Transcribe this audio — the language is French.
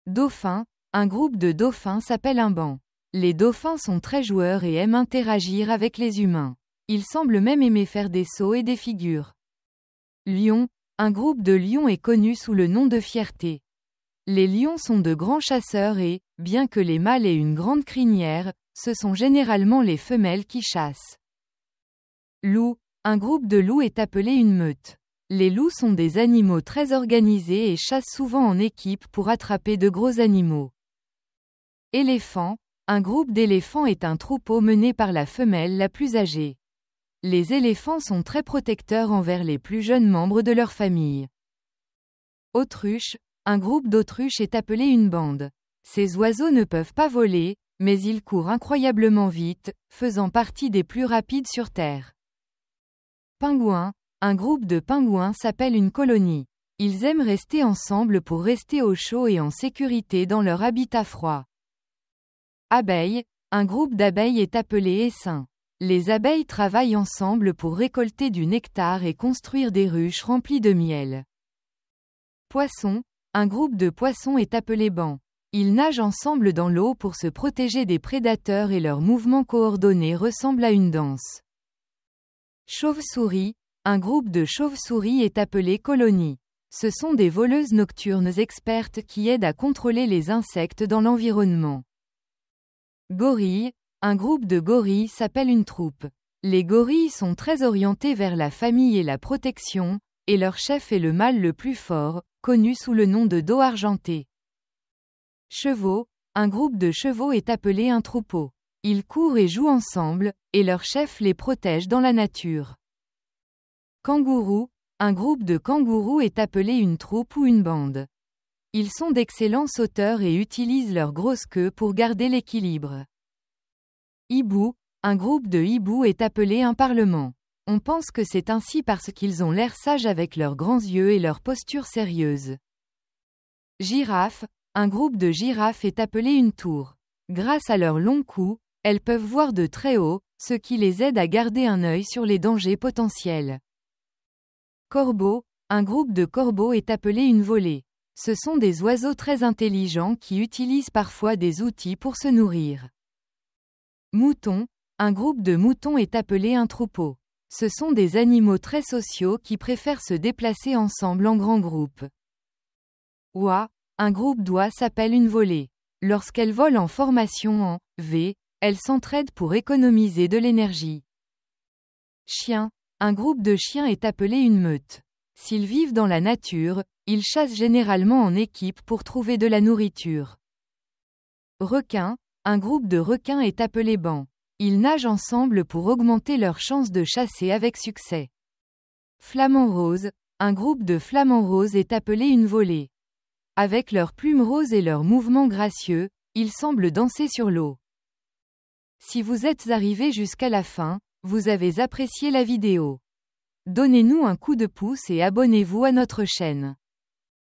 Dauphin, un groupe de dauphins s'appelle un banc. Les dauphins sont très joueurs et aiment interagir avec les humains. Ils semblent même aimer faire des sauts et des figures. Lion, un groupe de lions est connu sous le nom de fierté. Les lions sont de grands chasseurs et, bien que les mâles aient une grande crinière, ce sont généralement les femelles qui chassent. Loup, un groupe de loups est appelé une meute. Les loups sont des animaux très organisés et chassent souvent en équipe pour attraper de gros animaux. Éléphant, un groupe d'éléphants est un troupeau mené par la femelle la plus âgée. Les éléphants sont très protecteurs envers les plus jeunes membres de leur famille. Autruche, un groupe d'autruches est appelé une bande. Ces oiseaux ne peuvent pas voler, mais ils courent incroyablement vite, faisant partie des plus rapides sur Terre. Pingouin, un groupe de pingouins s'appelle une colonie. Ils aiment rester ensemble pour rester au chaud et en sécurité dans leur habitat froid. Abeille, un groupe d'abeilles est appelé essaim. Les abeilles travaillent ensemble pour récolter du nectar et construire des ruches remplies de miel. Poisson, un groupe de poissons est appelé banc. Ils nagent ensemble dans l'eau pour se protéger des prédateurs et leurs mouvements coordonnés ressemblent à une danse. Chauve-souris, un groupe de chauves-souris est appelé colonie. Ce sont des voleuses nocturnes expertes qui aident à contrôler les insectes dans l'environnement. Gorille, un groupe de gorilles s'appelle une troupe. Les gorilles sont très orientés vers la famille et la protection, et leur chef est le mâle le plus fort, connu sous le nom de dos argenté. Chevaux, un groupe de chevaux est appelé un troupeau. Ils courent et jouent ensemble, et leur chef les protège dans la nature. Kangourous, un groupe de kangourous est appelé une troupe ou une bande. Ils sont d'excellents sauteurs et utilisent leur grosse queue pour garder l'équilibre. Hibou, un groupe de hiboux est appelé un parlement. On pense que c'est ainsi parce qu'ils ont l'air sages avec leurs grands yeux et leur posture sérieuse. Girafe, un groupe de girafes est appelé une tour. Grâce à leur long cou, elles peuvent voir de très haut, ce qui les aide à garder un œil sur les dangers potentiels. Corbeau, un groupe de corbeaux est appelé une volée. Ce sont des oiseaux très intelligents qui utilisent parfois des outils pour se nourrir. Mouton, un groupe de moutons est appelé un troupeau. Ce sont des animaux très sociaux qui préfèrent se déplacer ensemble en grands groupes. Oie, un groupe d'oies s'appelle une volée. Lorsqu'elles volent en formation en V, elles s'entraident pour économiser de l'énergie. Chien, un groupe de chiens est appelé une meute. S'ils vivent dans la nature, ils chassent généralement en équipe pour trouver de la nourriture. Requin, un groupe de requins est appelé banc. Ils nagent ensemble pour augmenter leurs chances de chasser avec succès. Flamant rose, un groupe de flamants roses est appelé une volée. Avec leurs plumes roses et leurs mouvements gracieux, ils semblent danser sur l'eau. Si vous êtes arrivé jusqu'à la fin, vous avez apprécié la vidéo. Donnez-nous un coup de pouce et abonnez-vous à notre chaîne.